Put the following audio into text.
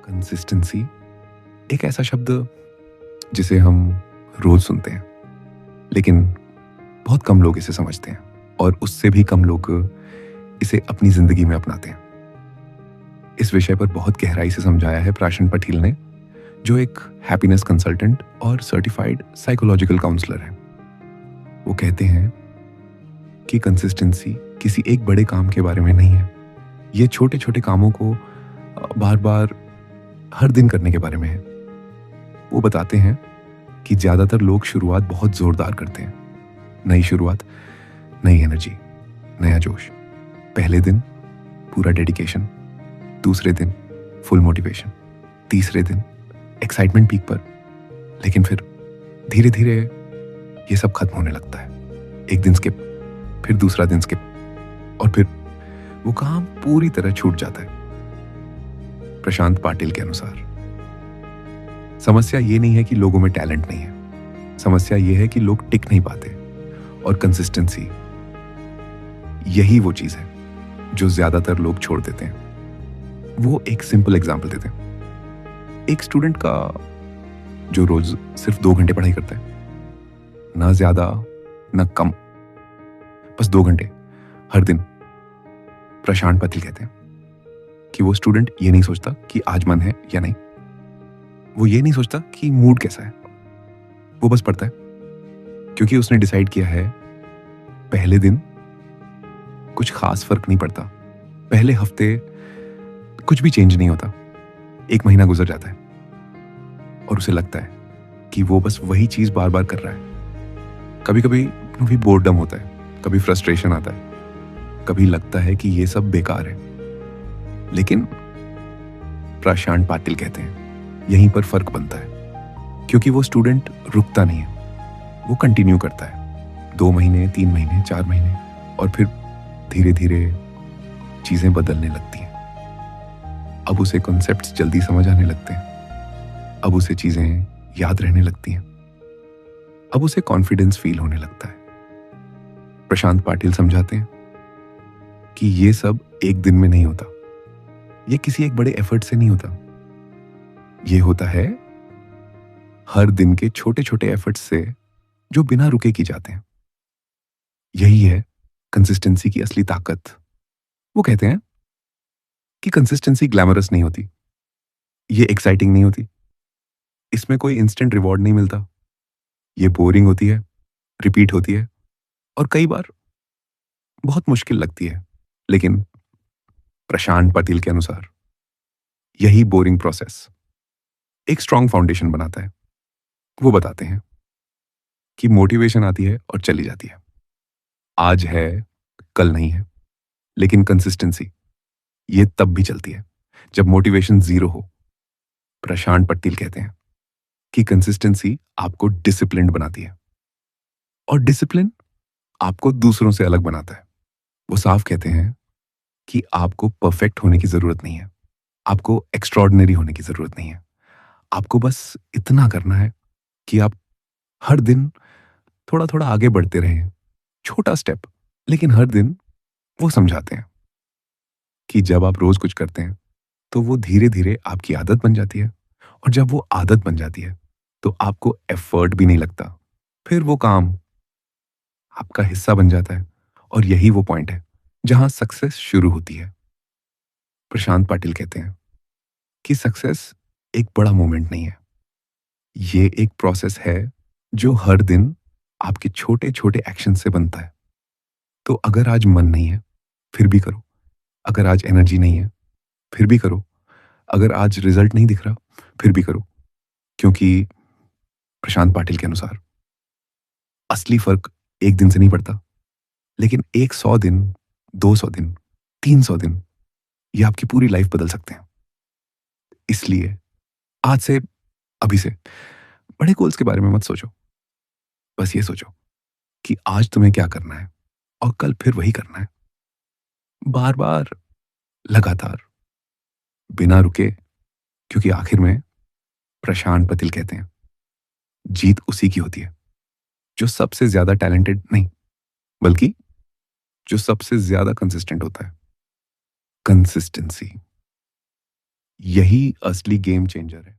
Consistency एक ऐसा शब्द जिसे हम रोज सुनते हैं, लेकिन बहुत कम लोग इसे समझते हैं और उससे भी कम लोग इसे अपनी जिंदगी में अपनाते हैं। इस विषय पर बहुत गहराई से समझाया है प्राशन पटेल ने, जो एक हैप्पीनेस कंसल्टेंट और सर्टिफाइड साइकोलॉजिकल काउंसलर है। वो कहते हैं कि कंसिस्टेंसी किसी एक बड़े काम के बारे में नहीं है, ये छोटे छोटे कामों को बार बार हर दिन करने के बारे में है। वो बताते हैं कि ज्यादातर लोग शुरुआत बहुत जोरदार करते हैं। नई शुरुआत, नई एनर्जी, नया जोश। पहले दिन पूरा डेडिकेशन, दूसरे दिन फुल मोटिवेशन, तीसरे दिन एक्साइटमेंट पीक पर। लेकिन फिर धीरे धीरे ये सब खत्म होने लगता है। एक दिन स्किप, फिर दूसरा दिन स्किप, और फिर वो काम पूरी तरह छूट जाता है। प्रशांत पाटिल के अनुसार समस्या ये नहीं है कि लोगों में टैलेंट नहीं है, समस्या ये है कि लोग टिक नहीं पाते। और कंसिस्टेंसी यही वो चीज है जो ज्यादातर लोग छोड़ देते हैं। वो एक सिंपल एग्जांपल देते हैं। एक स्टूडेंट का जो रोज सिर्फ 2 घंटे पढ़ाई करता है, ना ज्यादा ना कम, बस 2 घंटे हर दिन। प्रशांत पाटिल कहते हैं कि वो स्टूडेंट ये नहीं सोचता कि आज मन है या नहीं, वो ये नहीं सोचता कि मूड कैसा है, वो बस पढ़ता है क्योंकि उसने डिसाइड किया है पहले दिन कुछ खास फर्क नहीं पड़ता, पहले हफ्ते कुछ भी चेंज नहीं होता, 1 महीना गुजर जाता है और उसे लगता है कि वो बस वही चीज बार बार कर रहा है। कभी कभी भी बोर्डम होता है, कभी फ्रस्ट्रेशन आता है, कभी लगता है कि ये सब बेकार है। लेकिन प्रशांत पाटिल कहते हैं यहीं पर फर्क बनता है, क्योंकि वो स्टूडेंट रुकता नहीं है, वो कंटिन्यू करता है 2 महीने, 3 महीने, 4 महीने, और फिर धीरे धीरे चीजें बदलने लगती हैं। अब उसे कॉन्सेप्ट्स जल्दी समझ आने लगते हैं, अब उसे चीजें याद रहने लगती हैं, अब उसे कॉन्फिडेंस फील होने लगता है। प्रशांत पाटिल समझाते हैं कि ये सब एक दिन में नहीं होता, ये किसी एक बड़े एफर्ट से नहीं होता, ये होता है हर दिन के छोटे छोटे एफर्ट्स से जो बिना रुके की जाते हैं। यही है कंसिस्टेंसी की असली ताकत। वो कहते हैं कि कंसिस्टेंसी ग्लैमरस नहीं होती, ये एक्साइटिंग नहीं होती, इसमें कोई इंस्टेंट रिवॉर्ड नहीं मिलता, ये बोरिंग होती है, रिपीट होती है और कई बार बहुत मुश्किल लगती है। लेकिन प्रशांत पाटिल के अनुसार यही बोरिंग प्रोसेस एक स्ट्रॉन्ग फाउंडेशन बनाता है। वो बताते हैं कि मोटिवेशन आती है और चली जाती है, आज है कल नहीं है, लेकिन कंसिस्टेंसी ये तब भी चलती है जब मोटिवेशन जीरो हो। प्रशांत पाटिल कहते हैं कि कंसिस्टेंसी आपको डिसिप्लिन्ड बनाती है और डिसिप्लिन आपको दूसरों से अलग बनाता है। वो साफ कहते हैं कि आपको परफेक्ट होने की जरूरत नहीं है, आपको एक्स्ट्रॉर्डिनरी होने की जरूरत नहीं है, आपको बस इतना करना है कि आप हर दिन थोड़ा थोड़ा आगे बढ़ते रहें, छोटा स्टेप। लेकिन हर दिन वो समझाते हैं कि जब आप रोज कुछ करते हैं तो वो धीरे धीरे आपकी आदत बन जाती है, और जब वो आदत बन जाती है तो आपको एफर्ट भी नहीं लगता, फिर वो काम आपका हिस्सा बन जाता है। और यही वो पॉइंट है जहां सक्सेस शुरू होती है। प्रशांत पाटिल कहते हैं कि सक्सेस एक बड़ा मोमेंट नहीं है, ये एक प्रोसेस है जो हर दिन आपके छोटे छोटे एक्शन से बनता है। तो अगर आज मन नहीं है फिर भी करो, अगर आज एनर्जी नहीं है फिर भी करो, अगर आज रिजल्ट नहीं दिख रहा फिर भी करो, क्योंकि प्रशांत पाटिल के अनुसार असली फर्क एक दिन से नहीं पड़ता, लेकिन 100 दिन, 200 दिन, 300 दिन ये आपकी पूरी लाइफ बदल सकते हैं। इसलिए आज से, अभी से बड़े गोल्स के बारे में मत सोचो, बस ये सोचो कि आज तुम्हें क्या करना है और कल फिर वही करना है, बार बार, लगातार, बिना रुके। क्योंकि आखिर में प्रशांत पाटिल कहते हैं जीत उसी की होती है जो सबसे ज्यादा टैलेंटेड नहीं, बल्कि जो सबसे ज्यादा कंसिस्टेंट होता है। कंसिस्टेंसी यही असली गेम चेंजर है।